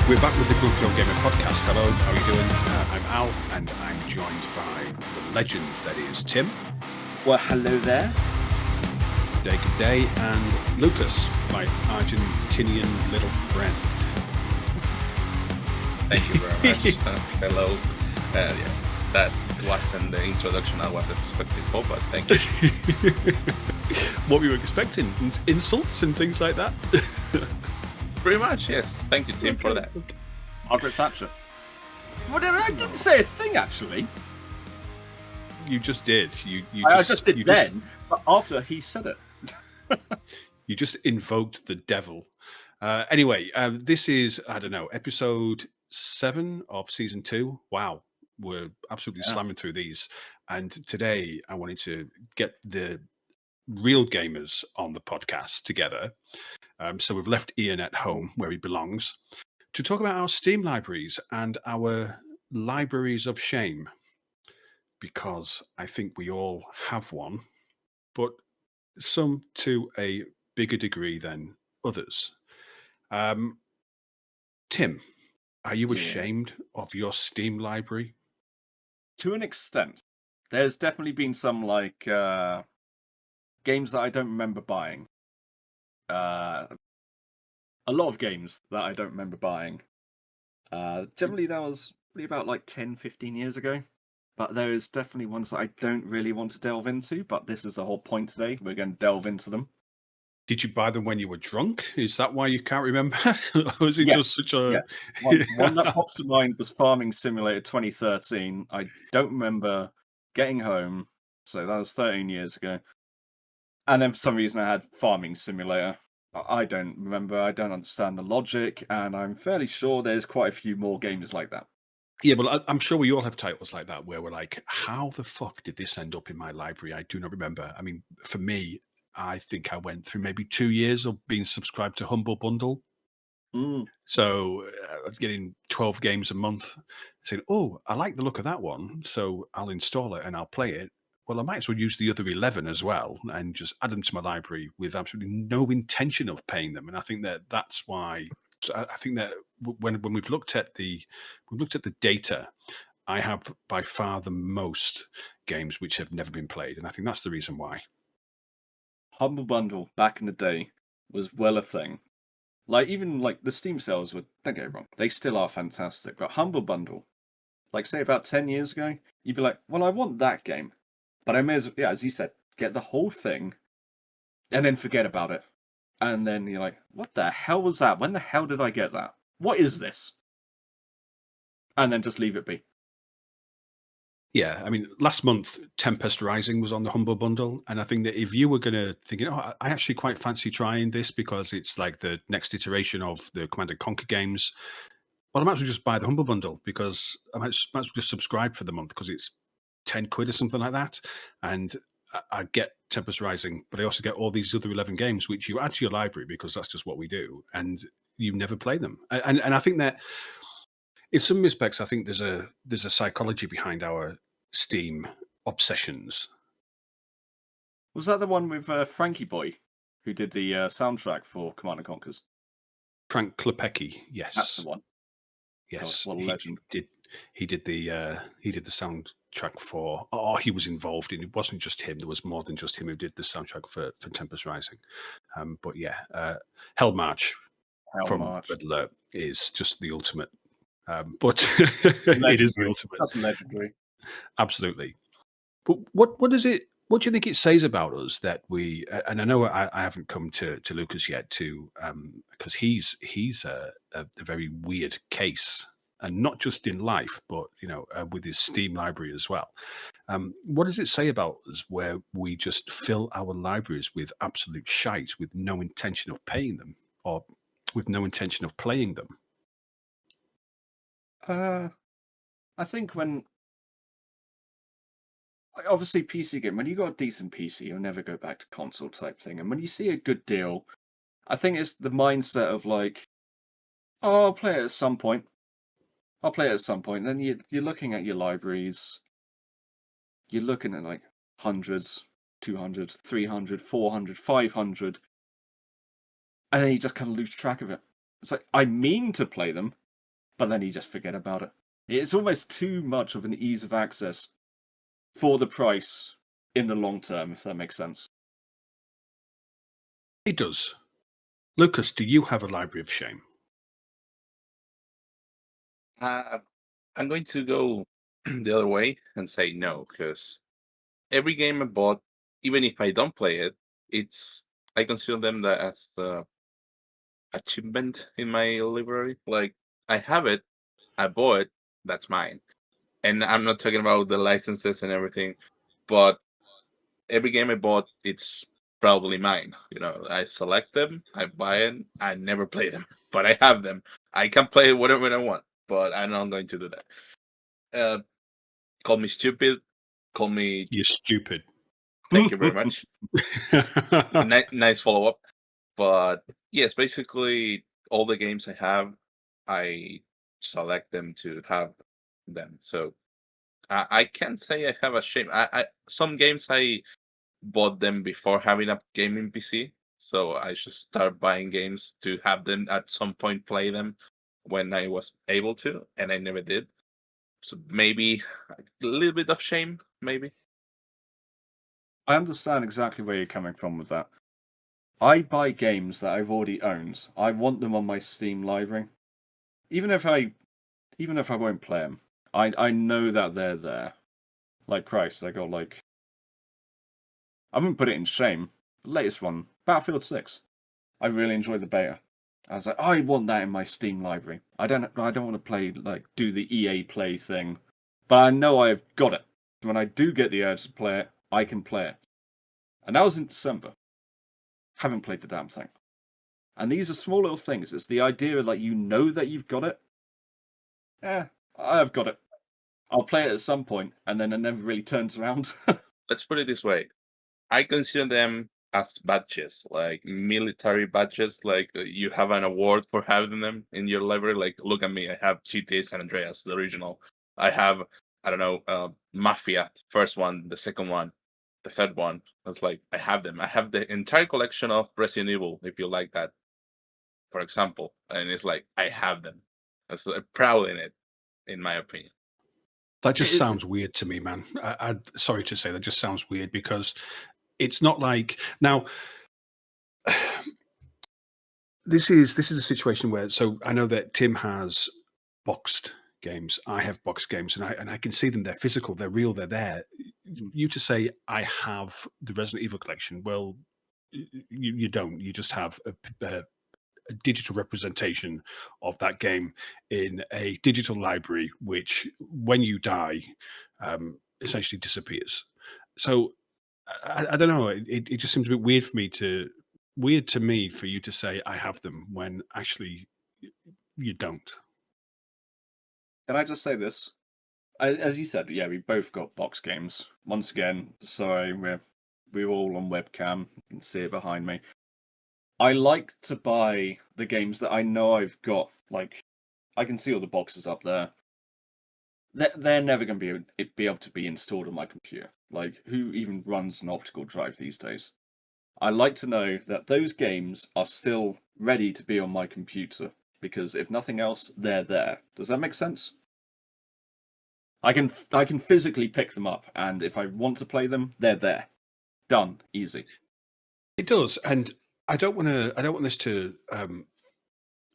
We're back with the Grumpy Old Gamer podcast. Hello, how are you doing? I'm Al, and I'm joined by the legend that is Tim. Well, hello there. Good day, and Lucas, my Argentinian little friend. Thank you very much. Hello. That wasn't the introduction I was expecting for, but thank you. What were you expecting? Insults and things like that? Pretty much, yes. Thank you, Tim, for that. Margaret Thatcher. Well, I didn't say a thing, actually. You just did. I just did then, but after he said it. You just invoked the devil. Anyway, this is, episode 7 of season 2. Wow. We're absolutely slamming through these. And today I wanted to get the real gamers on the podcast together. So we've left Ian at home where he belongs to talk about our Steam libraries and our libraries of shame, because I think we all have one, but some to a bigger degree than others. Tim, are you ashamed of your Steam library? To an extent. There's definitely been some games that I don't remember buying. A lot of games that I don't remember buying. Generally, that was probably about 10, 15 years ago. But there's definitely ones that I don't really want to delve into. But this is the whole point today. We're going to delve into them. Did you buy them when you were drunk? Is that why you can't remember? Or is it just such a... Yes. One that pops to mind was Farming Simulator 2013. I don't remember getting home. So that was 13 years ago. And then for some reason I had Farming Simulator. I don't remember. I don't understand the logic. And I'm fairly sure there's quite a few more games like that. Yeah, well, I'm sure we all have titles like that where we're like, how the fuck did this end up in my library? I do not remember. I mean, for me, I think I went through maybe 2 years of being subscribed to Humble Bundle. So getting 12 games a month, saying, oh, I like the look of that one, so I'll install it and I'll play it. Well, I might as well use the other 11 as well and just add them to my library with absolutely no intention of paying them. And I think that's why. I think that when we've looked at the data, I have by far the most games which have never been played, and I think that's the reason why. Humble Bundle back in the day was well a thing. Even the Steam sales were, don't get it wrong, they still are fantastic. But Humble Bundle, say about 10 years ago, you'd be like, well, I want that game. But I may as well, as you said, get the whole thing and then forget about it. And then you're like, what the hell was that? When the hell did I get that? What is this? And then just leave it be. Yeah, I mean, last month, Tempest Rising was on the Humble Bundle. And I think that if you were going to think, I actually quite fancy trying this because it's like the next iteration of the Command & Conquer games, well, I might as well just buy the Humble Bundle because I might as well just subscribe for the month because it's 10 quid or something like that. And I get Tempest Rising, but I also get all these other 11 games, which you add to your library because that's just what we do. And you never play them. And I think that in some respects, I think there's a psychology behind our Steam obsessions. Was that the one with Frankie Boy, who did the soundtrack for Command & Conquers? Frank Klepecki, yes. That's the one. Yes. God, what a legend. He did the soundtrack for... Oh, he was involved in... It wasn't just him. There was more than just him who did the soundtrack for Tempest Rising. But yeah, Hell March from Red Alert is just the ultimate. But it is the ultimate. That's legendary. Absolutely. But what is it? What do you think it says about us that we? And I know I haven't come to Lucas yet, because he's a very weird case, and not just in life, but with his Steam library as well. What does it say about us where we just fill our libraries with absolute shite with no intention of paying them or with no intention of playing them? I think obviously PC game, when you got a decent PC, you'll never go back to console type thing. And when you see a good deal, I think it's the mindset of I'll play it at some point. Then you're looking at your libraries. You're looking at hundreds, 200, 300, 400, 500. And then you just kind of lose track of it. It's I mean to play them, but then you just forget about it. It's almost too much of an ease of access for the price in the long term, if that makes sense. It does. Lucas, do you have a library of shame? I'm going to go the other way and say no, because every game I bought, even if I don't play it, I consider them as the achievement in my library. Like, I have it, I bought it, that's mine. And I'm not talking about the licenses and everything, but every game I bought, it's probably mine. I select them, I buy it, I never play them, but I have them. I can play whatever I want, but I'm not going to do that. Call me stupid, call me. You're stupid. Thank you very much. Nice follow up. But yes, basically all the games I have, I select them to have them. So I can't say I have a shame. Some games I bought them before having a gaming PC, so I should start buying games to have them at some point play them when I was able to, and I never did. So maybe a little bit of shame, maybe. I understand exactly where you're coming from with that. I buy games that I've already owned. I want them on my Steam library. Even if I won't play them, I know that they're there. Like Christ, I got like, I wouldn't put it in shame. The latest one, Battlefield 6. I really enjoyed the beta. I was like, I want that in my Steam library. I don't want to play do the EA Play thing, but I know I've got it. When I do get the urge to play it, I can play it. And that was in December. Haven't played the damn thing. And these are small little things. It's the idea of you know that you've got it. Yeah, I've got it. I'll play it at some point, and then it never really turns around. Let's put it this way. I consider them as badges, like military badges. Like you have an award for having them in your library. Like, look at me, I have GTA San Andreas, the original. I have, I don't know, Mafia, first one, the second one, the third one. It's like, I have them. I have the entire collection of Resident Evil, if you like that, for example. And it's like, I have them. I'm proud in it, in my opinion. That just sounds weird to me, man. Sorry to say, that just sounds weird because it's not like now. This is a situation where, so I know that Tim has boxed games. I have boxed games, and I can see them. They're physical. They're real. They're there. You to say I have the Resident Evil collection, well, you don't. You just have a digital representation of that game in a digital library, which when you die, essentially disappears. So I don't know. It just seems a bit weird to me for you to say I have them when actually you don't. Can I just say this? As you said, yeah, we both got box games. Once again, sorry, we're all on webcam. You can see it behind me. I like to buy the games that I know I've got. Like, I can see all the boxes up there. They're never going to be able to be installed on my computer. Like, who even runs an optical drive these days? I like to know that those games are still ready to be on my computer, because if nothing else, they're there. Does that make sense? I can physically pick them up, and if I want to play them, they're there. Done. Easy. It does, and I don't want this to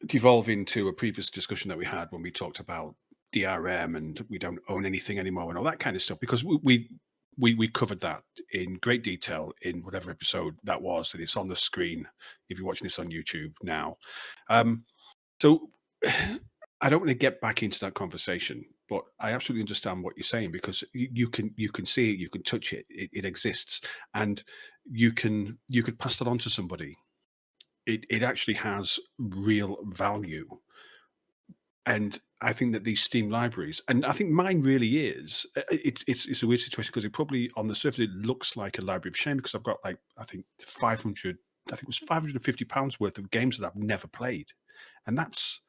devolve into a previous discussion that we had when we talked about DRM and we don't own anything anymore and all that kind of stuff, because we covered that in great detail in whatever episode that was, and it's on the screen if you're watching this on YouTube now. So I don't want to get back into that conversation, but I absolutely understand what you're saying, because you can see it, you can touch it, it exists, and you could pass that on to somebody. It actually has real value. And I think that these Steam libraries, and I think mine really is, it's a weird situation, because it probably on the surface it looks like a library of shame, because I've got I think it was £550 worth of games that I've never played, and that's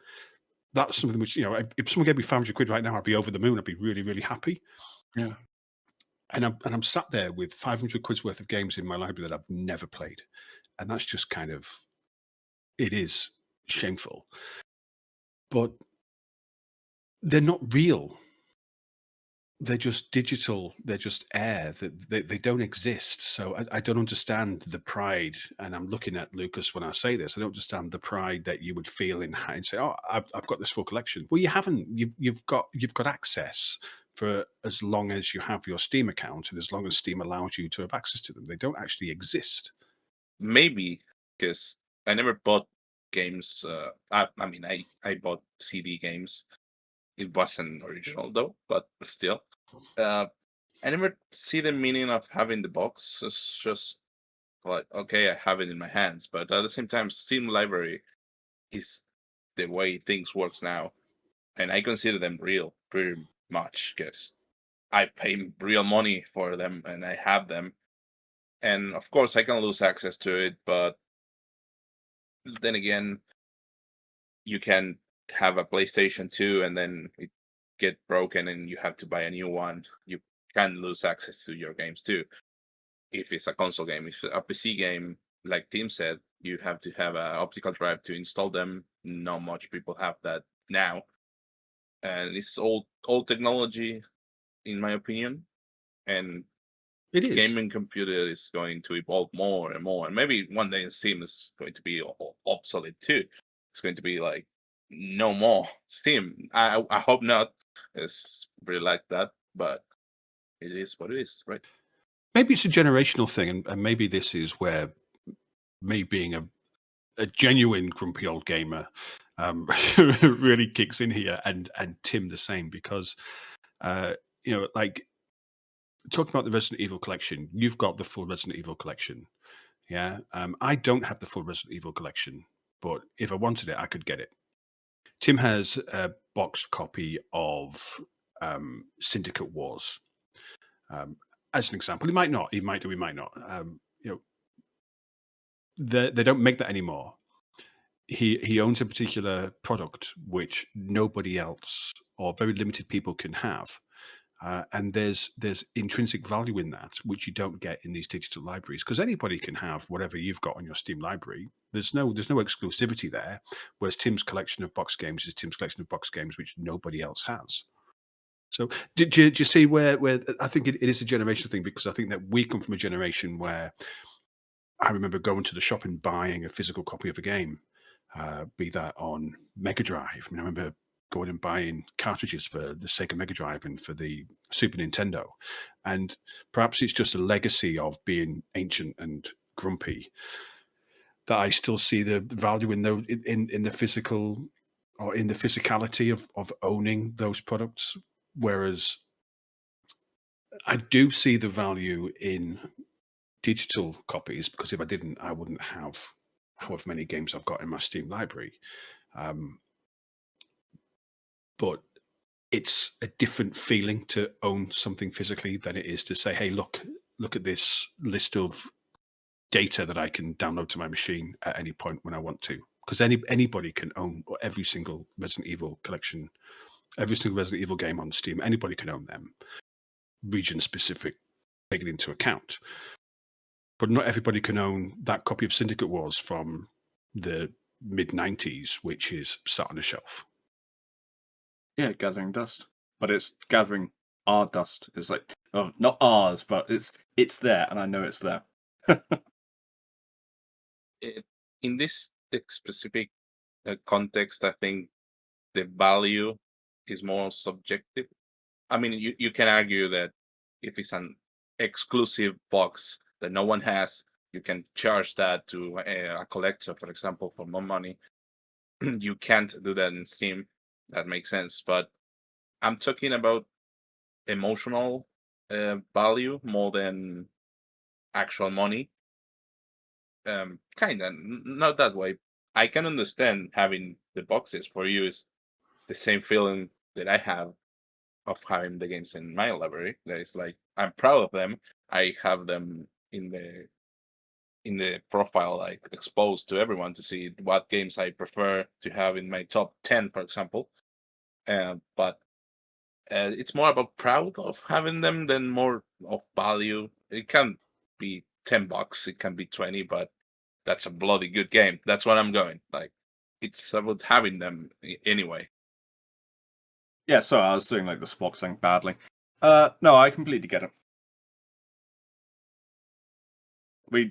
something which, if someone gave me £500 right now, I'd be over the moon. I'd be really, really happy. Yeah. And I'm sat there with £500 worth of games in my library that I've never played, and that's just kind of, it is shameful. But they're not real. They're just digital. They're just air. They don't exist. So I don't understand the pride. And I'm looking at Lucas when I say this. I don't understand the pride that you would feel in and say, "Oh, I've got this full collection." Well, you haven't. You've got access for as long as you have your Steam account and as long as Steam allows you to have access to them. They don't actually exist. Maybe because I never bought games. I mean, I bought CD games. It wasn't original though, but still. I never see the meaning of having the box. It's just like, okay, I have it in my hands, but at the same time, Steam Library is the way things works now, and I consider them real pretty much because I pay real money for them and I have them. And of course, I can lose access to it, but then again, you can have a PlayStation 2 and then it get broken and you have to buy a new one. You can lose access to your games too. If it's a console game, if it's a PC game, like Tim said, you have to have an optical drive to install them. Not much people have that now, and it's old technology, in my opinion. And It is. gaming computer is going to evolve more and more, and maybe one day Steam is going to be obsolete too. It's going to be like no more Steam. I hope not. It's really like that, but it is what it is, right? Maybe it's a generational thing, and maybe this is where me being a genuine grumpy old gamer really kicks in here, and Tim the same, because like talking about the Resident Evil collection, you've got the full Resident Evil collection. Yeah. I don't have the full Resident Evil collection, but if I wanted it, I could get it. Tim has a boxed copy of Syndicate Wars. As an example, he might not. He might do. He might not. They don't make that anymore. He owns a particular product which nobody else or very limited people can have. And there's intrinsic value in that which you don't get in these digital libraries, because anybody can have whatever you've got on your Steam library. There's no exclusivity there. Whereas Tim's collection of box games is Tim's collection of box games which nobody else has. So do you see where I think it is a generational thing, because I think that we come from a generation where I remember going to the shop and buying a physical copy of a game, be that on Mega Drive. I mean, I remember going and buying cartridges for the Sega Mega Drive and for the Super Nintendo. And perhaps it's just a legacy of being ancient and grumpy that I still see the value in the physical, or in the physicality of owning those products. Whereas I do see the value in digital copies, because if I didn't, I wouldn't have however many games I've got in my Steam library. But it's a different feeling to own something physically than it is to say, hey, look at this list of data that I can download to my machine at any point when I want to. Because anybody can own every single Resident Evil collection, every single Resident Evil game on Steam. Anybody can own them, region specific, taken into account. But not everybody can own that copy of Syndicate Wars from the mid-90s, which is sat on a shelf. Yeah, gathering dust. But it's gathering our dust. It's like, oh, not ours, but it's there, and I know it's there. In this specific context, I think the value is more subjective. I mean, you can argue that if it's an exclusive box that no one has, you can charge that to a collector, for example, for more money. You can't do that in Steam. That makes sense. But I'm talking about emotional value more than actual money. Kind of, not that way. I can understand having the boxes. For you is the same feeling that I have of having the games in my library. That is like, I'm proud of them. I have them in the profile, like exposed to everyone to see what games I prefer to have in my top 10, for example. But it's more about proud of having them than more of value. It can be $10, it can be 20, but that's a bloody good game. That's what I'm going. Like, it's about having them anyway. Yeah, sorry, I was doing like the Spock thing badly. No, I completely get it.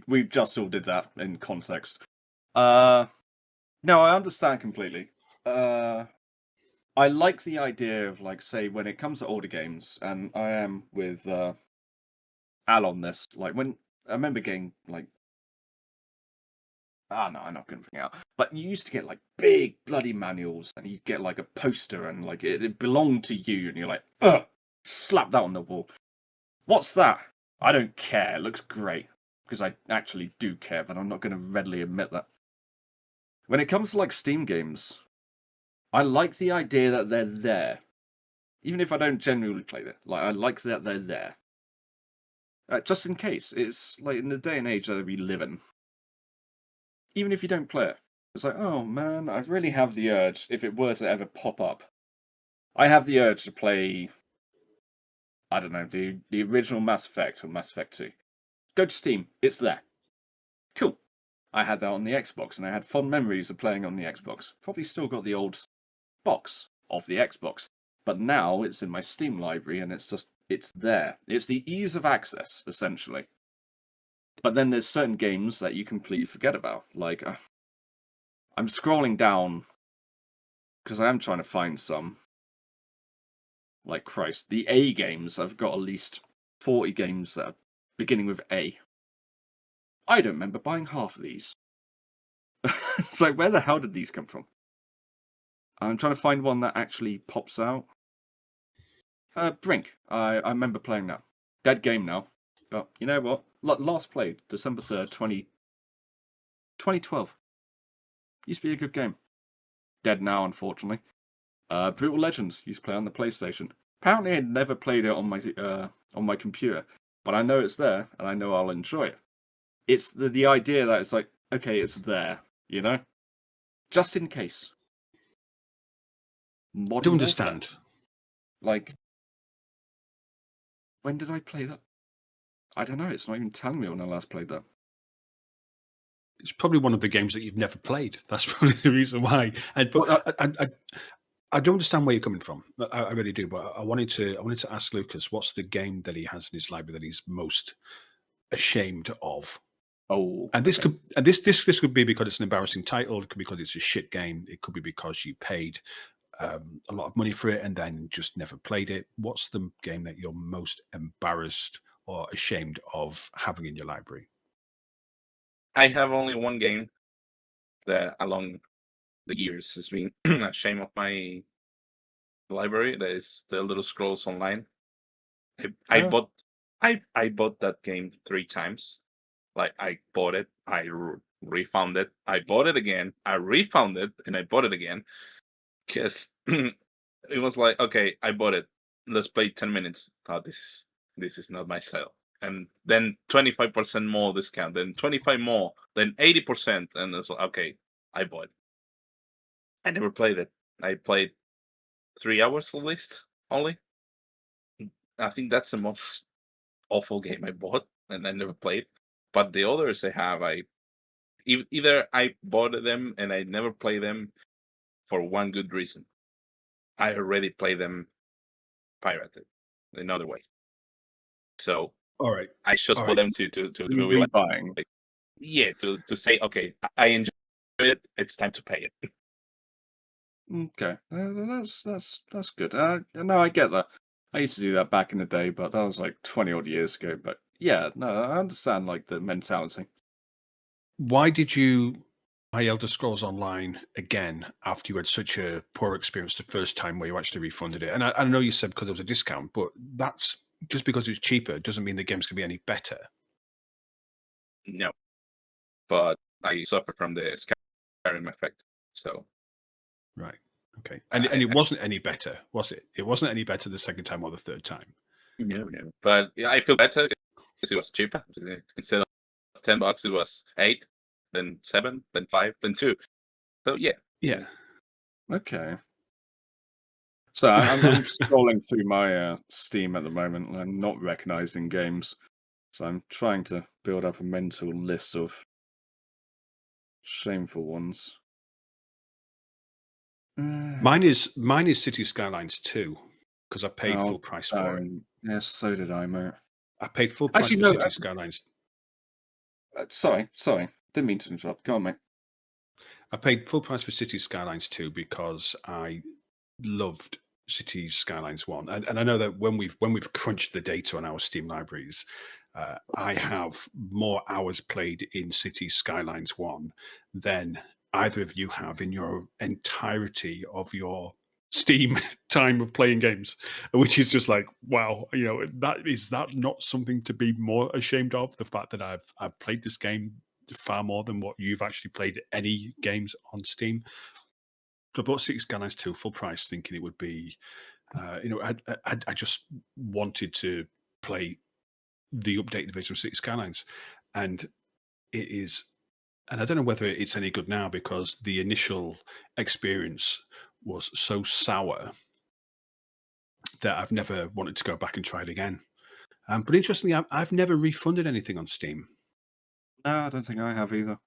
We just all did that in context. No, I understand completely. I like the idea of like, say, when it comes to older games, and I am with Al on this. Like when I remember getting like, no, I'm not gonna bring it out. But you used to get like big bloody manuals, and you'd get like a poster, and like it belonged to you, and you're like, ugh, slap that on the wall. What's that? I don't care. It looks great because I actually do care, but I'm not going to readily admit that. When it comes to like Steam games, I like the idea that they're there, even if I don't genuinely play them. Like I like that they're there, just in case. It's like in the day and age that we live in. Even if you don't play it, it's like, oh man, I really have the urge. If it were to ever pop up, I have the urge to play. I don't know, the original Mass Effect or Mass Effect 2. Go to Steam, it's there. Cool. I had that on the Xbox, and I had fond memories of playing on the Xbox. Probably still got the old box of the Xbox, but now it's in my Steam library, and it's there. It's the ease of access, essentially. But then there's certain games that you completely forget about. Like, I'm scrolling down because I am trying to find some. Like Christ, the A games. I've got at least 40 games that are beginning with A. I don't remember buying half of these. It's like, where the hell did these come from? I'm trying to find one that actually pops out. Brink. I remember playing that. Dead game now. But you know what? Last played December 3rd, 2012. Used to be a good game. Dead now, unfortunately. Brutal Legends used to play on the PlayStation. Apparently, I'd never played it on my computer, but I know it's there, and I know I'll enjoy it. It's the idea that it's like, okay, it's there, you know, just in case. I Modern don't Warfare. understand. Like, when did I play that? I don't know. It's not even telling me when I last played that. It's probably one of the games that you've never played. That's probably the reason why. But I don't understand where you're coming from. I really do. But I wanted to ask Lucas, what's the game that he has in his library that he's most ashamed of? Oh, And this okay. this could be because it's an embarrassing title. It could be because it's a shit game. It could be because you paid a lot of money for it and then just never played it. What's the game that you're most embarrassed or ashamed of having in your library? I have only one game that along the years has been a shame of my library. That is the Elder Scrolls Online. I Oh. bought I bought that game 3 times. Like I bought it, I refound it, I bought it again, I refound it, and I bought it again because it was like, okay, I bought it. Let's play 10 minutes. Thought this is not my style. And then 25% more discount, then 25 more, then 80%, and it's like, okay, I bought it. I never played it. I played 3 hours at least only. I think that's the most awful game I bought, and I never played. But the others I have, either I bought them and I never play them for one good reason. I already play them pirated another way. So All right. I just All bought right. them to So be you're like, rebuying. yeah, to say, okay, I enjoy it. It's time to pay it. Okay, that's good. No, I get that. I used to do that back in the day, but that was like 20 odd years ago. But yeah, no, I understand like the mentality. Why did you buy Elder Scrolls Online again after you had such a poor experience the first time where you actually refunded it? And I know you said because there was a discount, but that's just because it's cheaper doesn't mean the game's going to be any better. No, but I suffer from the Skyrim effect. So Right. Okay. And it wasn't any better, was it? It wasn't any better the second time or the third time. no. But yeah, I feel better because it was cheaper. Instead of $10, it was 8, then 7, then 5, then 2. So yeah. Yeah. Okay. So I'm scrolling through my Steam at the moment, and I'm not recognizing games. So I'm trying to build up a mental list of shameful ones. Mine is City Skylines 2 because I paid Oh, full price for it. yes, so did I, mate. I paid full price Actually, for no. City Skylines. Sorry. Didn't mean to interrupt. Go on, mate. I paid full price for City Skylines 2 because I loved City Skylines 1. And I know that when we've crunched the data on our Steam libraries, I have more hours played in City Skylines 1 than either of you have in your entirety of your Steam time of playing games, which is just like, wow, that not something to be more ashamed of? The fact that I've played this game far more than what you've actually played any games on Steam. I bought City Skylines 2 full price, thinking it would be, I just wanted to play the updated version of City Skylines, and it is, and I don't know whether it's any good now because the initial experience was so sour that I've never wanted to go back and try it again. But interestingly, I've never refunded anything on Steam. No, I don't think I have either.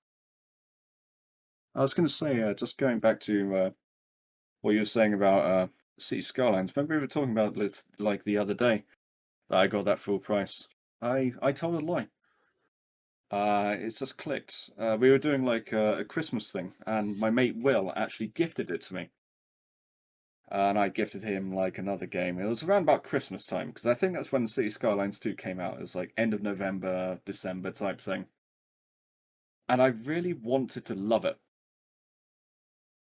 I was going to say, just going back to what you were saying about City Skylines. Remember we were talking about this like the other day that I got that full price. I told a lie. It's just clicked. We were doing like a Christmas thing, and my mate Will actually gifted it to me. And I gifted him like another game. It was around about Christmas time because I think that's when City Skylines 2 came out. It was like end of November, December type thing. And I really wanted to love it,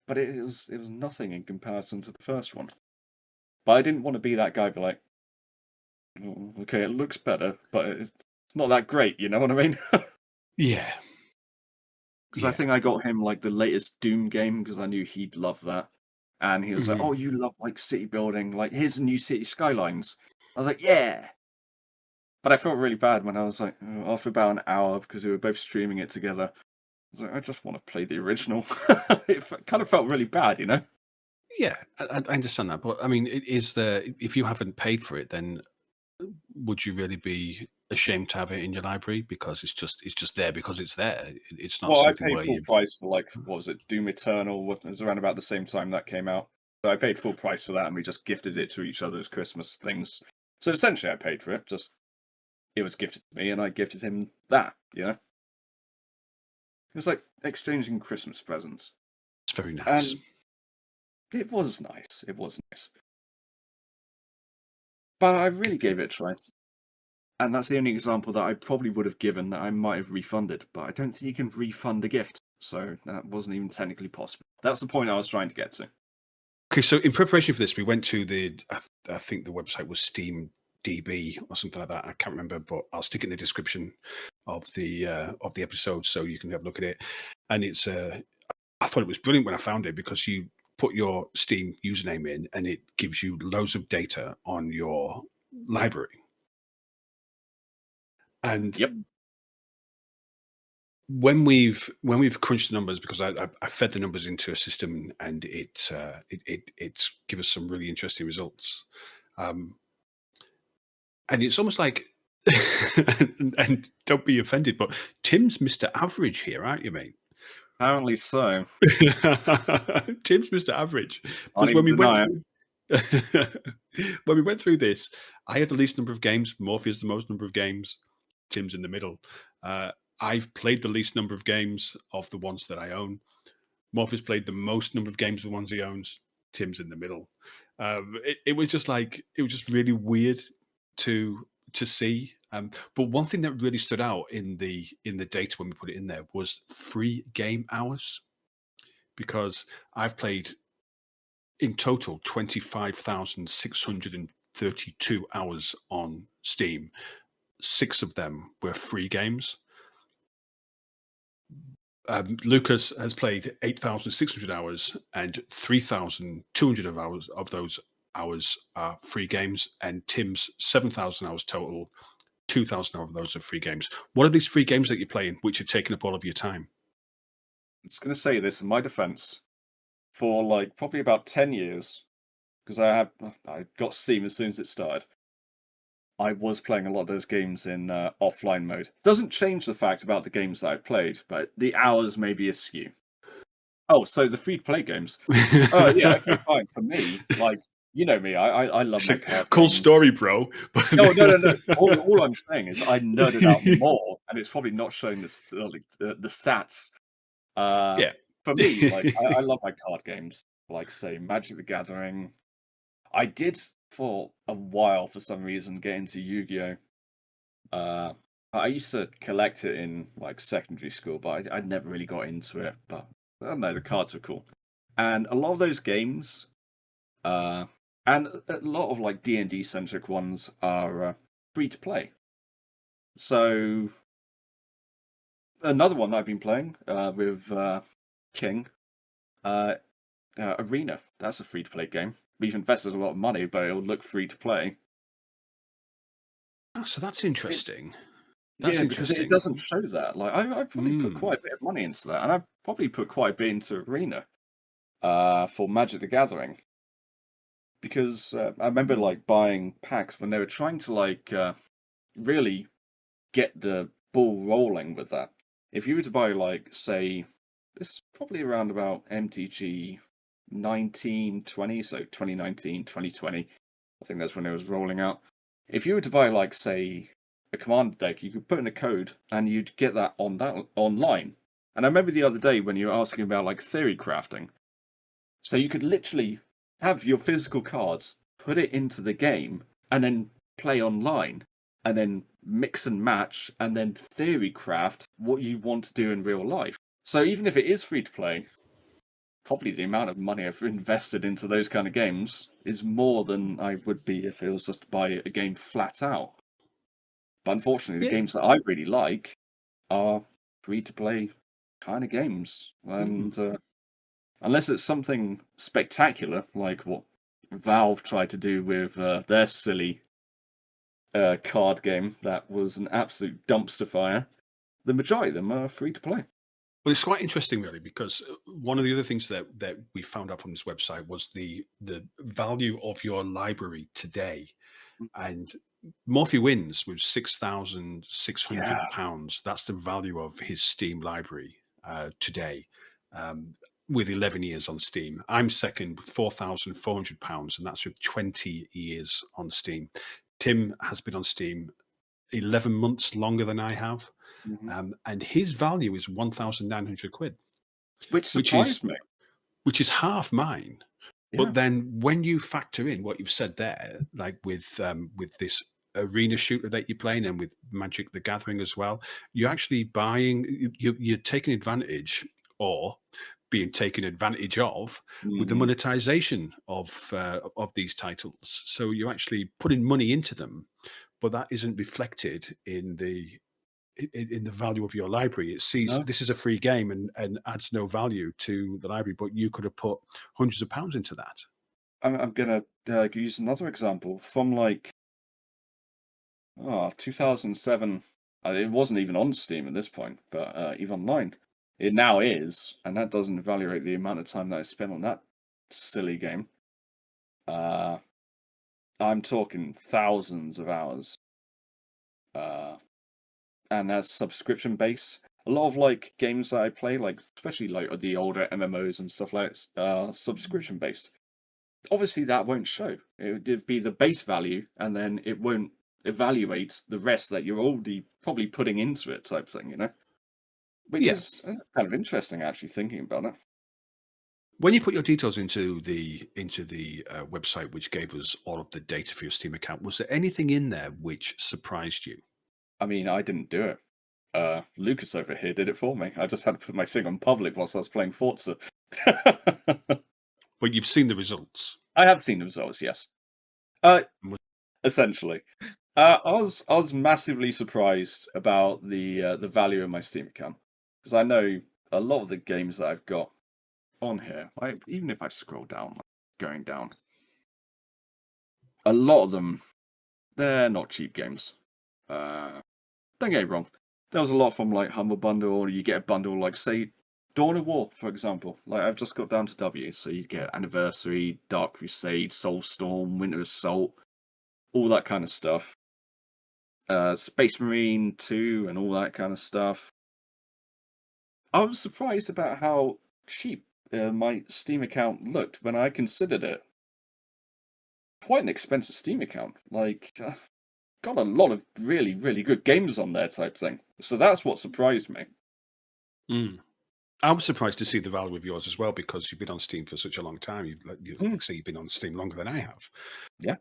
but it was nothing in comparison to the first one. But I didn't want to be that guy, be like, "Oh, okay, it looks better, but it's not that great." You know what I mean? Yeah, Because I think I got him like the latest Doom game because I knew he'd love that, and he was like, Mhm. "Oh, you love like city building? Like here's the new City Skylines." I was like, "Yeah." But I felt really bad when I was like, after about an hour, because we were both streaming it together, I was like, I just want to play the original. Kind of felt really bad, you know? Yeah, I understand that, but I mean, if you haven't paid for it, then would you really be ashamed to have it in your library because it's just there because it's there? It's not Well, I something paid where full you've. price for like, what was it, Doom Eternal? It was around about the same time that came out. So I paid full price for that, and we just gifted it to each other's Christmas things. So essentially, I paid for it. Just it was gifted to me, and I gifted him that. You know, it was like exchanging Christmas presents, It's very nice. and it was nice. It was nice, but I really gave it a try. And that's the only example that I probably would have given that I might have refunded, but I don't think you can refund a gift, so that wasn't even technically possible. That's the point I was trying to get to. Okay, so in preparation for this, we went to I think the website was SteamDB or something like that. I can't remember, but I'll stick it in the description of the episode so you can have a look at it. And it's I thought it was brilliant when I found it because you put your Steam username in and it gives you loads of data on your library. And Yep. when we've crunched the numbers, because I fed the numbers into a system and it's give us some really interesting results, and it's almost like and don't be offended, but Tim's Mr. Average here, aren't you, mate? Apparently so. Tim's Mr. Average, Can't because when even we went deny it. through when we went through this, I had the least number of games. Morpheus the most number of games. Tim's in the middle. I've played the least number of games of the ones that I own. Morpheus played the most number of games of the ones he owns. Tim's in the middle. It was just like it was just really weird to see. But one thing that really stood out in the data when we put it in there was free game hours, because I've played in total 25,632 hours on Steam. 6 of them were free games. Lucas has played 8,600 hours, and 3,200 of hours of those hours are free games. And Tim's 7,000 hours total. 2,000 of those are free games. What are these free games that you're playing, which are taking up all of your time? I'm just going to say this in my defense. For like probably about 10 years, because I got Steam as soon as it started, I was playing a lot of those games in offline mode. Doesn't change the fact about the games that I've played, but the hours may be askew. Oh, so the free-to-play games. Oh, yeah, okay, fine. For me, like, you know me, I love It's my a card cool games. story, bro. But No, no, no, no. All I'm saying is I nerded out more, and it's probably not showing the stats. yeah. For me, like, I love my card games, like, say, Magic the Gathering. I did, for a while, for some reason, get into Yu-Gi-Oh! I used to collect it in, like, secondary school, but I never really got into it. But, I don't know, the cards were cool. And a lot of those games, uh, and a lot of, like, D&D centric ones are free to play. So another one that I've been playing with King, Arena. That's a free to play game. We've invested a lot of money, but it'll look free to play. Oh, so that's It's interesting. That's Yeah, because it interesting. doesn't show that. Like I probably put Mm. quite a bit of money into that, and I've probably put quite a bit into Arena for Magic the Gathering. Because I remember like buying packs when they were trying to like really get the ball rolling with that. If you were to buy like say this is probably around about MTG 1920, so 2019, 2020. I think that's when it was rolling out. If you were to buy like say a commander deck, you could put in a code and you'd get that online. And I remember the other day when you were asking about like theory crafting. So you could literally have your physical cards, put it into the game, and then play online, and then mix and match, and then theory craft what you want to do in real life. So even if it is free to play, probably the amount of money I've invested into those kind of games is more than I would be if it was just to buy a game flat out. But unfortunately, the Yeah. games that I really like are free to play kind of games. And unless it's something spectacular, like what Valve tried to do with their silly card game that was an absolute dumpster fire, the majority of them are free to play. Well, it's quite interesting, really, because one of the other things that we found out from this website was the value of your library today, and Morphy wins with Yeah. £6,600. That's the value of his Steam library today, um, with 11 years on Steam. I'm second with £4,400, and that's with 20 years on Steam. Tim has been on Steam 11 months longer than I have. Mm-hmm. And his value is £1,900, Which which surprised me. is half mine. Yeah. But then when you factor in what you've said there, like with this arena shooter that you're playing and with Magic the Gathering as well, you're actually buying, you're taking advantage or being taken advantage of with the Mm-hmm. monetization of these titles. So you're actually putting money into them, but that isn't reflected in the value of your library. It sees No, this is a free game and adds no value to the library, but you could have put hundreds of pounds into that. I'm gonna use another example from like 2007. It wasn't even on Steam at this point, but even online, it now is, and that doesn't evaluate the amount of time that I spent on that silly game. Uh, I'm talking thousands of hours, uh, and that's subscription based. A lot of like games that I play, like especially like the older MMOs and stuff like subscription based. Obviously, that won't show. It would be the base value, and then it won't evaluate the rest that you're already probably putting into it, type thing. You know, which Yeah. is kind of interesting actually thinking about it. When you put your details into the website, which gave us all of the data for your Steam account, was there anything in there which surprised you? I mean, I didn't do it. Lucas over here did it for me. I just had to put my thing on public whilst I was playing Forza. But you've seen the results. I have seen the results, yes. Uh, And was- essentially, I was massively surprised about the value of my Steam account because I know a lot of the games that I've got on here. Even if I scroll down, like, going down, a lot of them they're not cheap games. Don't get me wrong. There was a lot from like Humble Bundle, or you get a bundle like say Dawn of War, for example. Like I've just got down to W, so you get Anniversary, Dark Crusade, Soulstorm, Winter Assault, all that kind of stuff. Space Marine 2 and all that kind of stuff. I was surprised about how cheap my Steam account looked when I considered it. Quite an expensive Steam account. Like, got a lot of really, really good games on there type thing. So that's what surprised me. Mm. I was surprised to see the value of yours as well because you've been on Steam for such a long time. Like say you've been on Steam longer than I have. Yeah.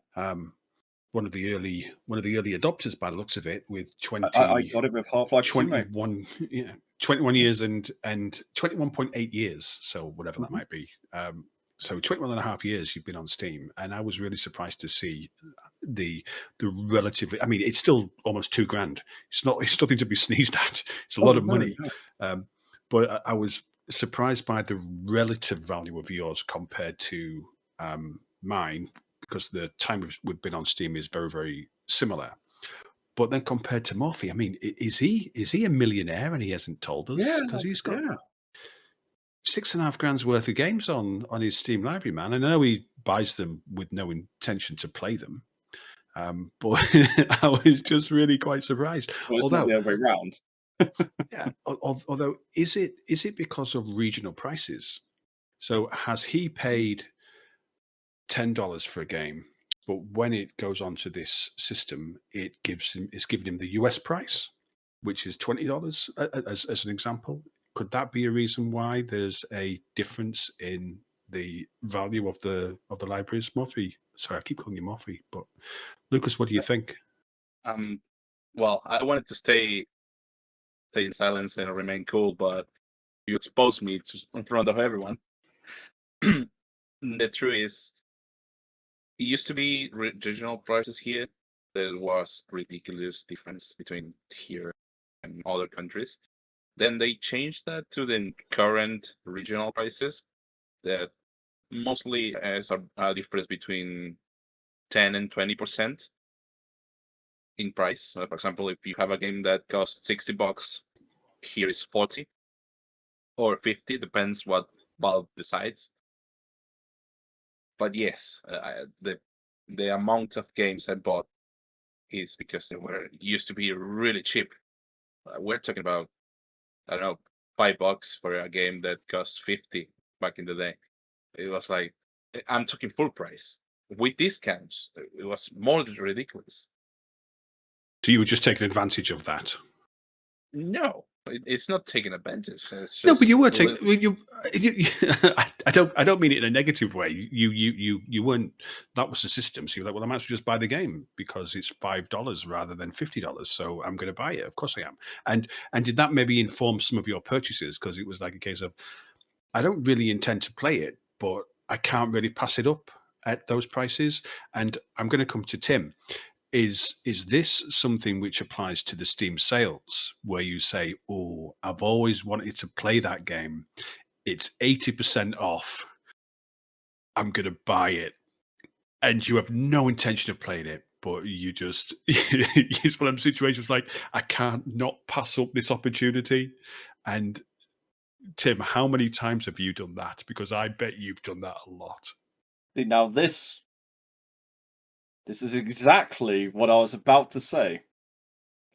One of the early adopters by the looks of it, with I got it with Half-Life 2, mate. 21 years and 21.8 years, so whatever that might be. So 21 and a half years you've been on Steam, and I was really surprised to see the relatively. I mean, it's still almost $2,000. It's nothing to be sneezed at. It's a lot of money, but I was surprised by the relative value of yours compared to mine, because the time we've been on Steam is very, very similar. But then compared to Morphy, I mean, is he a millionaire and he hasn't told us? Because he's got $6,500 worth of games on his Steam library, man. And I know he buys them with no intention to play them. But I was just really quite surprised. Well, it's not the other way around. Yeah. Although, is it because of regional prices? So has he paid $10 for a game, but when it goes onto this system, it's giving him the US price, which is $20 as an example? Could that be a reason why there's a difference in the value of the libraries? Morphy, sorry, I keep calling you Morphy, but Lucas, what do you think? Well, I wanted to stay in silence and remain cool, but you exposed me in front of everyone. The truth is, it used to be regional prices here. There was ridiculous difference between here and other countries. Then they changed that to the current regional prices that mostly has a difference between 10 and 20% in price. For example, if you have a game that costs $60, here is 40 or 50, depends what Valve decides. But yes, the amount of games I bought is because they used to be really cheap. We're talking about, I don't know, $5 for a game that cost 50 back in the day. It was like, I'm talking full price with discounts. It was more than ridiculous. So you were just taking advantage of that? No, it's not taking advantage. It's just, no, but you were taking. I don't mean it in a negative way. You weren't. That was the system. So you're like, well, I might as well just buy the game because it's $5 rather than $50. So I'm going to buy it. Of course I am. And did that maybe inform some of your purchases? Because it was like a case of, I don't really intend to play it, but I can't really pass it up at those prices. And I'm going to come to Tim. Is this something which applies to the Steam sales, where you say, oh, I've always wanted to play that game, it's 80% off, I'm going to buy it, and you have no intention of playing it, but you just, it's one of them situations like, I can't not pass up this opportunity? And Tim, how many times have you done that? Because I bet you've done that a lot. Now this is exactly what I was about to say.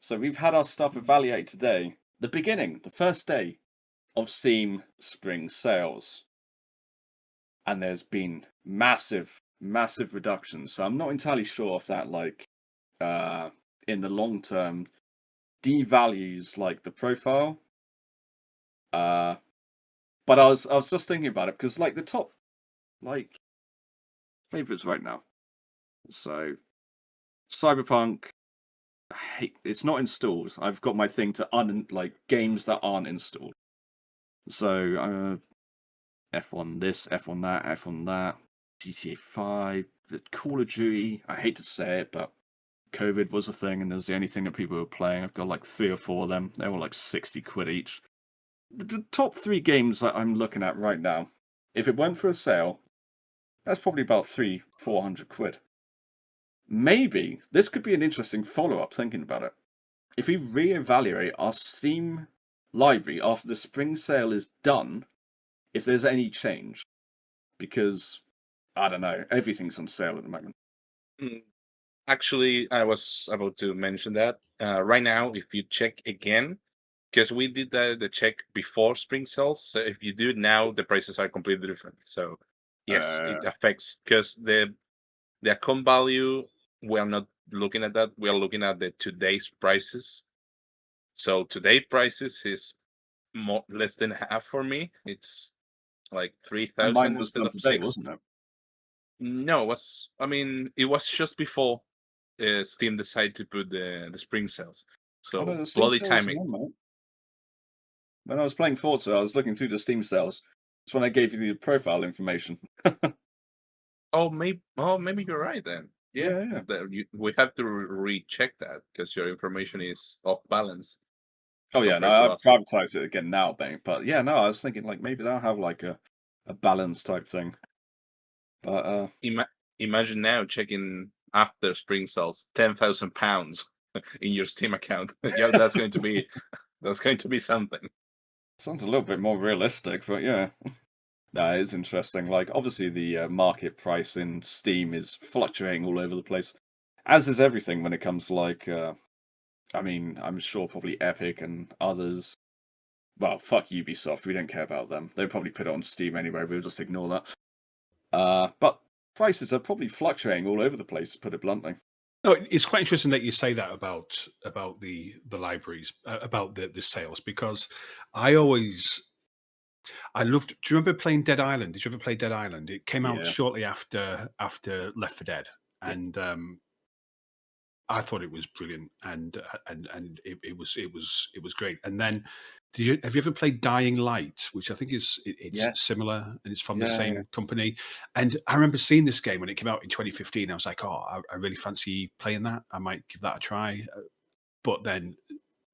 So we've had our stuff evaluated today. The first day of Steam spring sales. And there's been massive, massive reductions. So I'm not entirely sure if that, like, in the long term, devalues, like, the profile. But I was just thinking about it, because, like, the top, like, favorites right now. So, Cyberpunk, it's not installed. I've got my thing to games that aren't installed. So, F1 this, F1 that, F1 that, GTA 5, the Call of Duty. I hate to say it, but COVID was a thing, and it was the only thing that people were playing. I've got like 3 or 4 of them. They were like 60 quid each. The top 3 games that I'm looking at right now, if it went for a sale, that's probably about 300-400 quid. Maybe this could be an interesting follow-up thinking about it. If we reevaluate our Steam library after the spring sale is done, if there's any change, because I don't know, everything's on sale at the moment. Actually, I was about to mention that. Right now, if you check again, because we did the check before spring sales. So if you do it now, the prices are completely different. So yes, it affects because the account value, we are not looking at that. We are looking at the today's prices. So today prices is less than half for me. It's like And 3,000 mine was instead done of today, 6. wasn't it? No, it was just before Steam decided to put the spring sales. Oh, no, So the Steam bloody sales timing. were on, mate. When I was playing Forza, I was looking through the Steam sales. That's when I gave you the profile information. Oh, maybe you're right then. Yeah, Yeah. we have to recheck that because your information is off balance Oh yeah, no, compared to I've us. privatized it again now, mate. But yeah, no, I was thinking like maybe they'll have like a balance type thing. But Imagine now checking after spring sales, £10,000 in your Steam account. Yeah, that's going to be something. sounds a little bit more realistic, but yeah. No, it's interesting. Like, obviously, the market price in Steam is fluctuating all over the place, as is everything when it comes to like. I mean, I'm sure probably Epic and others. Well, fuck Ubisoft. We don't care about them. They'll probably put it on Steam anyway. We'll just ignore that. But prices are probably fluctuating all over the place, to put it bluntly. No, it's quite interesting that you say that about the libraries, about the sales, because I loved. Do you remember playing Dead Island? Did you ever play Dead Island? It came out Yeah. shortly after Left 4 Dead, Yeah. and I thought it was brilliant, and it was great. And then, have you ever played Dying Light, which I think it's Yeah. similar and it's from the Yeah. same company? And I remember seeing this game when it came out in 2015. I was like, oh, I really fancy playing that. I might give that a try, but then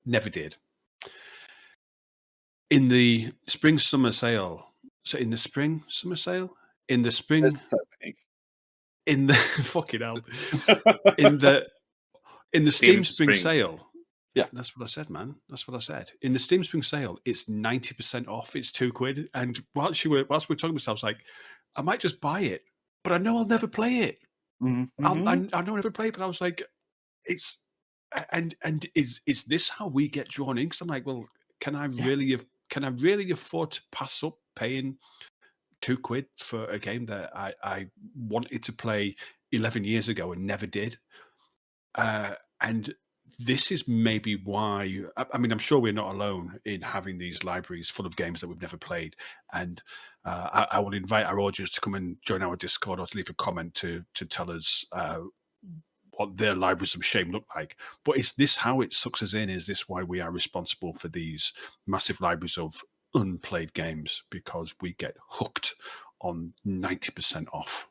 never did. In the spring summer sale, so in the spring summer sale, in the spring, There's so many. in the fucking hell, in the Steam Spring sale. Yeah. That's what I said, man. That's what I said. In the Steam Spring sale, it's 90% off. It's £2. And whilst we're talking to ourselves, like, I might just buy it, but I know I'll never play it. Mm-hmm. I know I'll never play it, but I was like, it's and is this how we get drawn in? Because I'm like, well, can I really afford to pass up paying £2 for a game that I wanted to play 11 years ago and never did? And this is maybe why. I mean, I'm sure we're not alone in having these libraries full of games that we've never played. And I will invite our audience to come and join our Discord or to leave a comment to tell us what their libraries of shame look like. But is this how it sucks us in? Is this why we are responsible for these massive libraries of unplayed games? Because we get hooked on 90% off.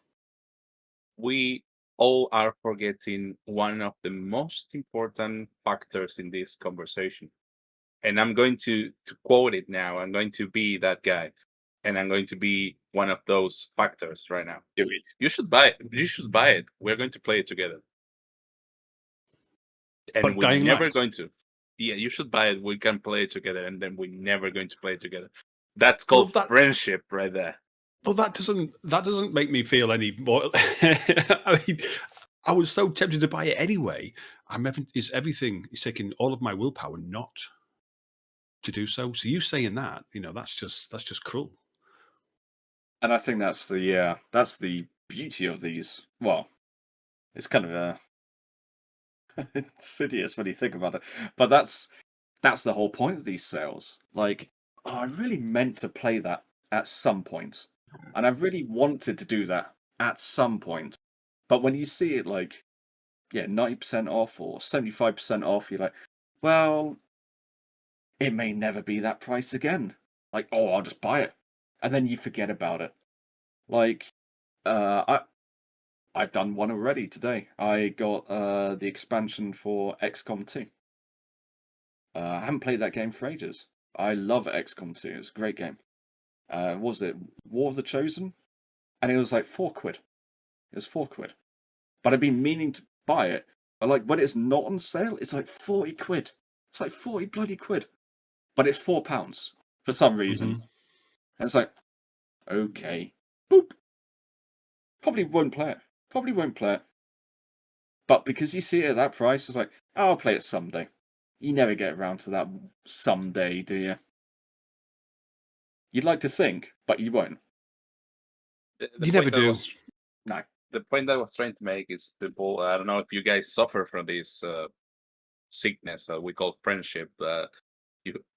We all are forgetting one of the most important factors in this conversation. And I'm going to quote it now. I'm going to be that guy. And I'm going to be one of those factors right now. Do it. You should buy it. You should buy it. We're going to play it together. And But we're Dying never Light? going to. Yeah, you should buy it. We can play it together, and then we're never going to play it together. That's called friendship right there. Well, that doesn't make me feel any more. I mean, I was so tempted to buy it anyway. It's taking all of my willpower not to do so. So you saying that, that's just cruel. And I think that's the beauty of these. Well, it's kind of insidious when you think about it, but that's the whole point of these sales. Like, I really meant to play that at some point, and I really wanted to do that at some point. But when you see it like, 90% off or 75% off, you're like, well, it may never be that price again. Like, oh, I'll just buy it, and then you forget about it. Like, I've done one already today. I got the expansion for XCOM 2. I haven't played that game for ages. I love XCOM 2. It's a great game. What was it? War of the Chosen? And it was like £4. It was £4. But I've been meaning to buy it. But like when it's not on sale, it's like £40. It's like 40 bloody quid. But it's £4 for some reason. Mm-hmm. And it's like, okay. Boop. Probably won't play it. But because you see it at that price, it's like, oh, I'll play it someday. You never get around to that someday, do you? You'd like to think, but you won't. The You point never that do. was No. the point that I was trying to make is people. I don't know if you guys suffer from this sickness that we call friendship.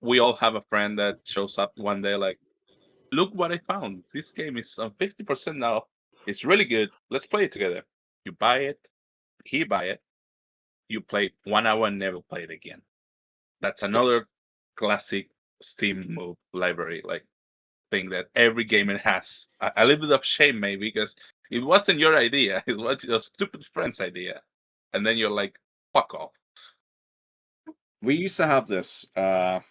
We all have a friend that shows up one day like, look what I found. This game is on 50% now. It's really good. Let's play it together. You buy it, he buy it, you play 1 hour and never play it again. That's Yes. another classic Steam move library, like thing that every gamer has. A little bit of shame maybe because it wasn't your idea. It was your stupid friend's idea. And then you're like, fuck off. We used to have this. I'm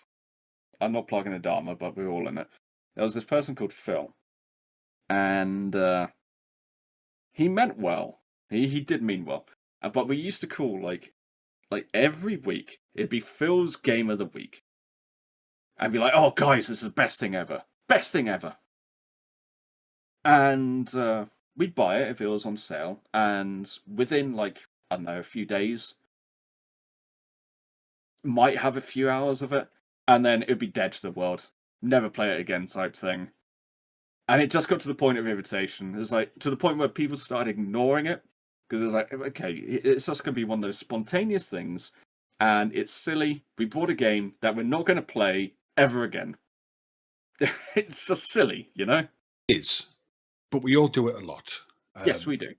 not plugging a Dharma, but we're all in it. There was this person called Phil, and he meant well. He did mean well. But we used to call like every week it'd be Phil's game of the week, and be like, "Oh, guys, this is the best thing ever, best thing ever." And we'd buy it if it was on sale, and within like I don't know a few days, might have a few hours of it, and then it'd be dead to the world. Never play it again, type thing. And it just got to the point of irritation. It's like to the point where people started ignoring it because it was like, okay, it's just going to be one of those spontaneous things, and it's silly. We bought a game that we're not going to play ever again. It's just silly, you know. It is, but we all do it a lot. Yes, we do.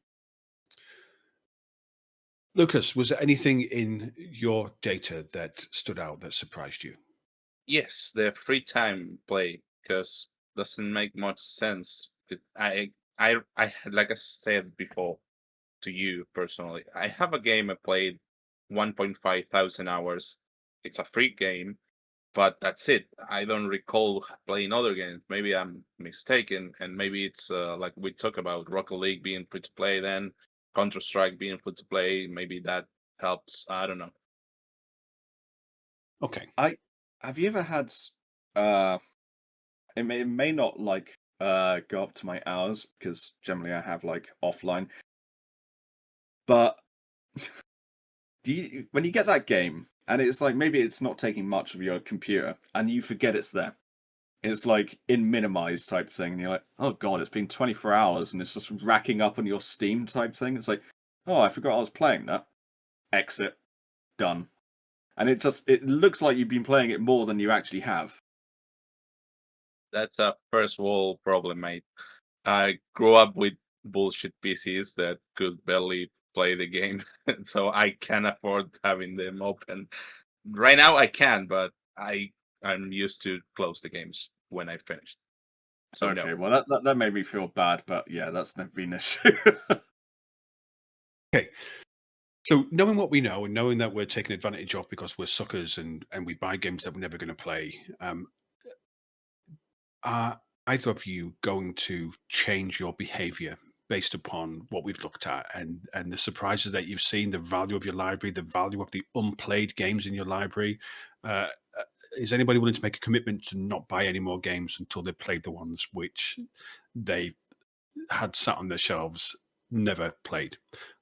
Lucas, was there anything in your data that stood out that surprised you? Yes, the free time play because doesn't make much sense. I like I said before to you personally, I have a game I played 1.5 thousand hours. It's a free game, but that's it. I don't recall playing other games. Maybe I'm mistaken, and maybe it's like we talk about Rocket League being free to play, then Counter-Strike being free to play. Maybe that helps. I don't know. Okay. Have you ever had? It may not like go up to my hours because generally I have like offline. But when you get that game and it's like maybe it's not taking much of your computer and you forget it's there. It's like in minimize type thing, and you're like, oh god, it's been 24 hours and it's just racking up on your Steam type thing. It's like, oh, I forgot I was playing that. Exit. Done. And it looks like you've been playing it more than you actually have. That's a first world problem, mate. I grew up with bullshit PCs that could barely play the game, so I can't afford having them open. Right now, I can, but I'm used to close the games when I finished. So Okay, no. well that made me feel bad, but yeah, that's never been an issue. Okay. So knowing what we know and knowing that we're taken advantage of because we're suckers and we buy games that we're never going to play, are either of you going to change your behavior based upon what we've looked at and the surprises that you've seen, the value of your library, the value of the unplayed games in your library? Uh, is anybody willing to make a commitment to not buy any more games until they've played the ones which they had sat on their shelves, never played?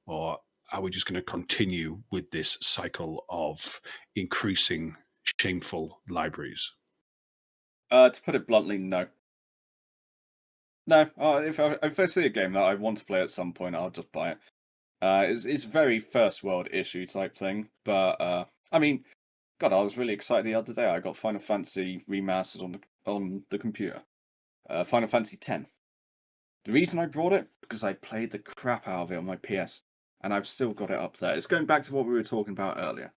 Or are we just going to continue with this cycle of increasing shameful libraries? To put it bluntly, no. No, if I see a game that I want to play at some point, I'll just buy it. It's very first world issue type thing, but I mean, God, I was really excited the other day. I got Final Fantasy remastered on the computer. Final Fantasy X. The reason I brought it because I played the crap out of it on my PS, and I've still got it up there. It's going back to what we were talking about earlier.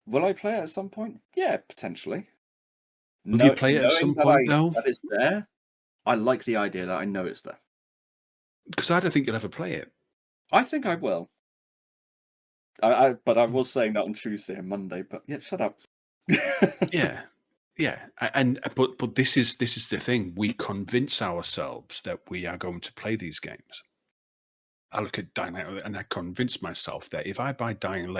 Will I play it at some point? Yeah, potentially. Will you play it at Knowing some point, though? that it's there, I like the idea that I know it's there. Because I don't think you'll ever play it. I think I will. But I was saying that on Tuesday and Monday. But yeah, shut up. Yeah, yeah, but this is the thing. We convince ourselves that we are going to play these games. I look at Dying Light and I convince myself that if I buy if I Dying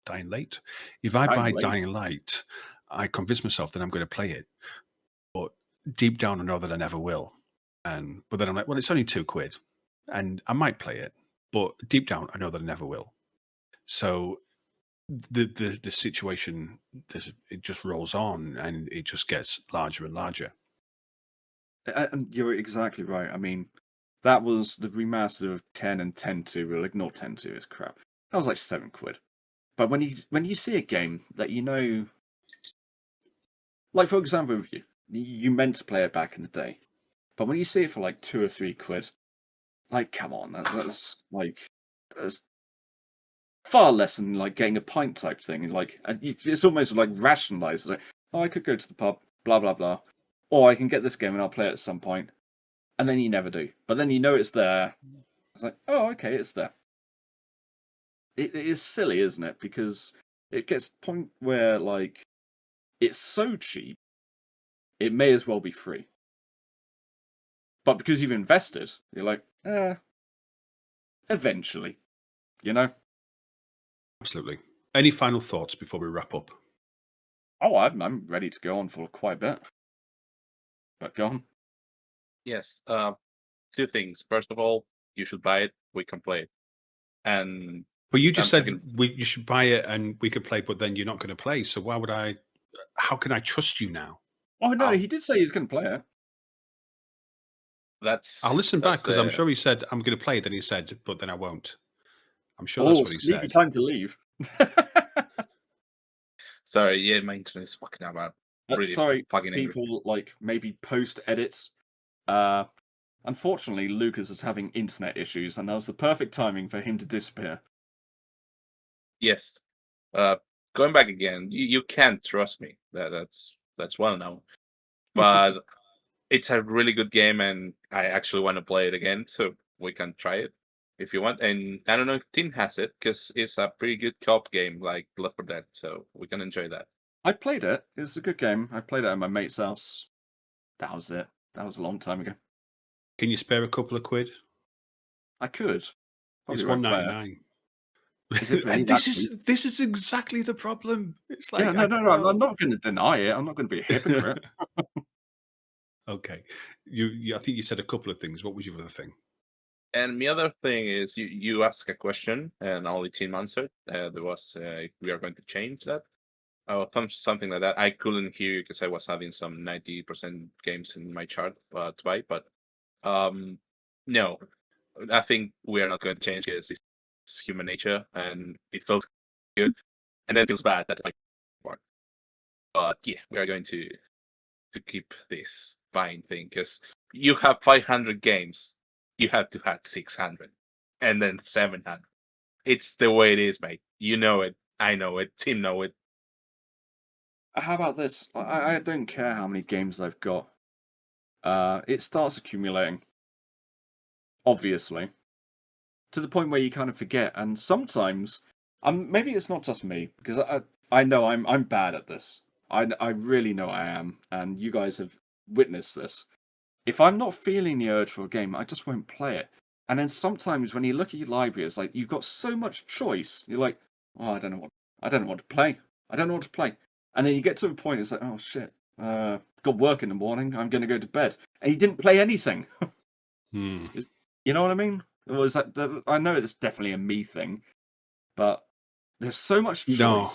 buy Light. Dying Light, I convince myself that I'm going to play it. But deep down, I know that I never will. But then I'm like, well, it's only £2, and I might play it. But deep down, I know that I never will. So the situation, it just rolls on and it just gets larger and larger. And you're exactly right. I mean, that was the remaster of 10 and 10.2. We'll ignore 10.2 as crap. That was like £7. But when you see a game that you know, like for example, you meant to play it back in the day, but when you see it for like £2 or £3, like come on, that's far less than like getting a pint type thing. And like it's almost like rationalized. Like, oh, I could go to the pub, blah blah blah, or I can get this game and I'll play it at some point, and then you never do. But then you know it's there. It's like, oh, okay, it's there. It is silly, isn't it? Because it gets to the point where like it's so cheap, it may as well be free. But because you've invested, you're like, eventually, you know. Absolutely. Any final thoughts before we wrap up? Oh, I'm ready to go on for quite a bit. But go on. Yes. Two things. First of all, you should buy it. We can play it. And But you just said second, you should buy it and we could play, but then you're not going to play. So why would I? How can I trust you now? Oh no, Um, he did say he's going to play it. I'll listen back that's because I'm the sure he said I'm going to play. Then he said, but then I won't. I'm sure that's Oh, what he sneaky said. time to leave. sorry. Yeah, my internet is fucking about. Really Sorry, fucking angry. people like maybe post edits. Unfortunately, Lucas is having internet issues, and that was the perfect timing for him to disappear. Yes. Going back again, you can't trust me. That's well known. But it's a really good game, and I actually want to play it again, so we can try it if you want. And I don't know if Tim has it because it's a pretty good co-op game like Left 4 Dead, so we can enjoy that. I played it. It's a good game. I played it at my mate's house. That was it. That was a long time ago. Can you spare a couple of quid? I could. Probably It's won't play it. $1.99. Is it really And that this is exactly the problem. It's like Yeah, no. I'm not going to deny it. I'm not going to be a hypocrite. Okay. You I think you said a couple of things. What was your other thing? And the other thing is, you ask a question and only Tim answered. There was we are going to change that. Something like that. I couldn't hear you because I was having some 90% games in my chart to buy. But no, I think we are not going to change it. It's human nature, and it feels good, and then it feels bad. That's my part. But yeah, we are going to keep this buying thing because you have 500 games, you have to have 600, and then 700. It's the way it is, mate. You know it. I know it. Tim know it. How about this? I don't care how many games I've got. It starts accumulating, obviously, to the point where you kind of forget. And sometimes, maybe it's not just me because I know I'm bad at this. I really know I am, and you guys have witnessed this. If I'm not feeling the urge for a game, I just won't play it. And then sometimes when you look at your library, it's like you've got so much choice. You're like, oh, I don't know what to play. I don't know what to play. And then you get to a point, it's like, oh shit, got work in the morning. I'm going to go to bed, and you didn't play anything. You know what I mean? It was like I know it's definitely a me thing, but there's so much choice. No,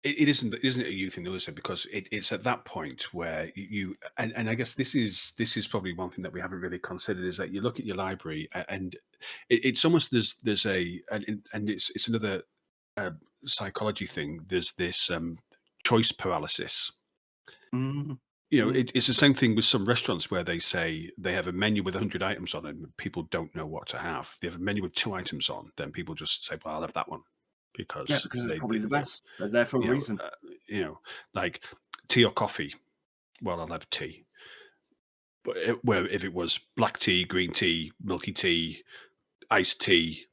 it isn't a you thing, though, is it? Because it's at that point where you and I guess this is probably one thing that we haven't really considered is that you look at your library and it's almost there's a and it's another psychology thing. There's this choice paralysis. Mm, You know, mm. it's the same thing with some restaurants where they say they have a menu with 100 items on it, and people don't know what to have. If they have a menu with 2 items on, then people just say, "Well, I'll have that one," Yeah, because because it's they, probably the you know, best. They're there for a you know, reason. uh, you know, like tea or coffee. Well, I'll have tea. But where if it was black tea, green tea, milky tea, iced tea,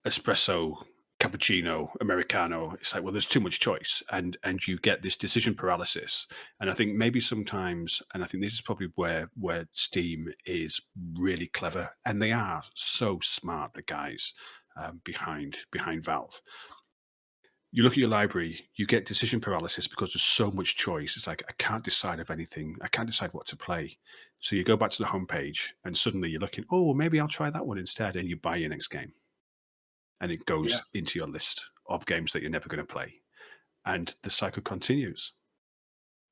espresso, cappuccino, americano, it's like, well, there's too much choice, and you get this decision paralysis. And I think maybe sometimes, and I think this is probably where Steam is really clever, and they are so smart, the guys behind Valve. You look at your library, you get decision paralysis because there's so much choice. It's like, I can't decide of anything. I can't decide what to play. So you go back to the homepage and suddenly you're looking, oh, well, maybe I'll try that one instead. And you buy your next game and it Yeah. goes into your list. of games that you're never going to play. And the cycle continues.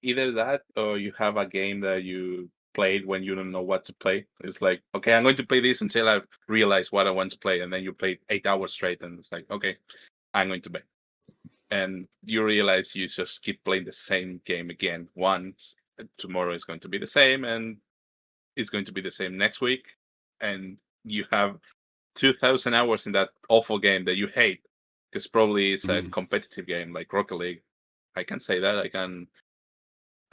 Either that, or you have a game that you played when you don't know what to play. It's like, okay, I'm going to play this until I realize what I want to play, and then you play 8 hours straight, and it's like, okay, I'm going to bed. And you realize you just keep playing the same game again once. Tomorrow is going to be the same, and it's going to be the same next week. And you have 2,000 hours in that awful game that you hate, because probably it's a competitive game like Rocket League. I can say that.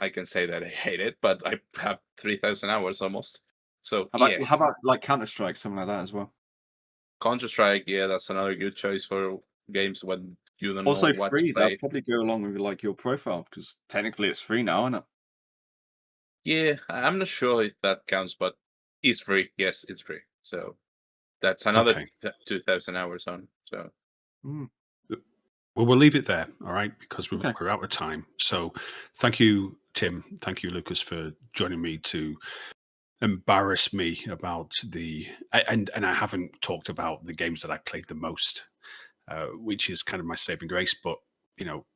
I can say that I hate it, but I have 3,000 hours almost. So How about like Counter-Strike, something like that as well? Counter-Strike, yeah, that's another good choice for games when you don't Also know what free. to play. That'd probably go along with like your profile because technically it's free now, isn't it? Yeah, I'm not sure if that counts, but it's free. Yes, it's free. So that's another 2,000 hours on. So Well, we'll leave it there, all right, because Okay. we're out of time. So thank you, Tim. Thank you, Lucas, for joining me to embarrass me about and I haven't talked about the games that I played the most, which is kind of my saving grace. But, you know,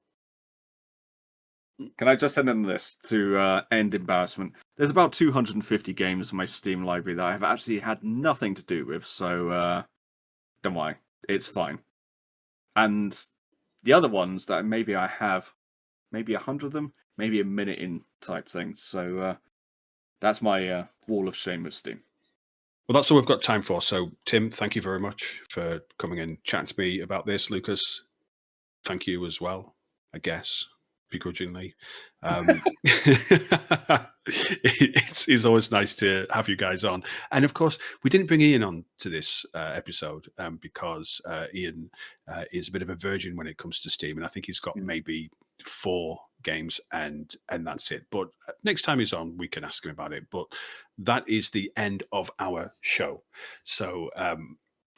Can I just send in this to end embarrassment? There's about 250 games in my Steam library that I have actually had nothing to do with, so don't worry, it's fine. And the other ones that maybe I have, maybe 100 of them, maybe a minute in type thing. So that's my wall of shame with Steam. well, that's all we've got time for. So, Tim, thank you very much for coming and chatting to me about this. Lucas, thank you as well, I guess, begrudgingly. It's always nice to have you guys on. And of course, we didn't bring Ian on to this episode because Ian is a bit of a virgin when it comes to Steam. And I think he's got maybe 4 games and that's it. But next time he's on, we can ask him about it. But that is the end of our show. So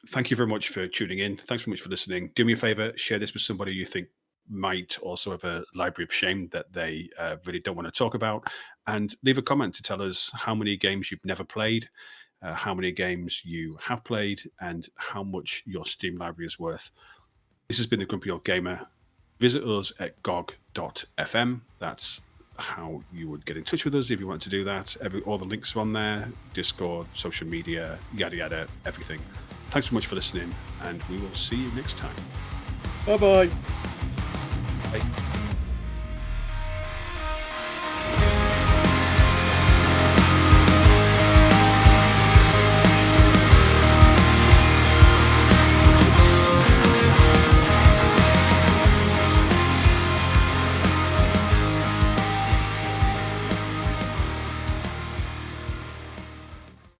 thank you very much for tuning in. Thanks very much for listening. Do me a favor, share this with somebody you think might also have a library of shame that they really don't want to talk about, and leave a comment to tell us how many games you've never played, how many games you have played, and how much your Steam library is worth. This has been the Grumpy Old Gamer. Visit us at gog.fm. That's how you would get in touch with us if you want to do that. All the links are on there, Discord, social media, yada yada, everything. Thanks so much for listening, and we will see you next time. Bye-bye. Bye.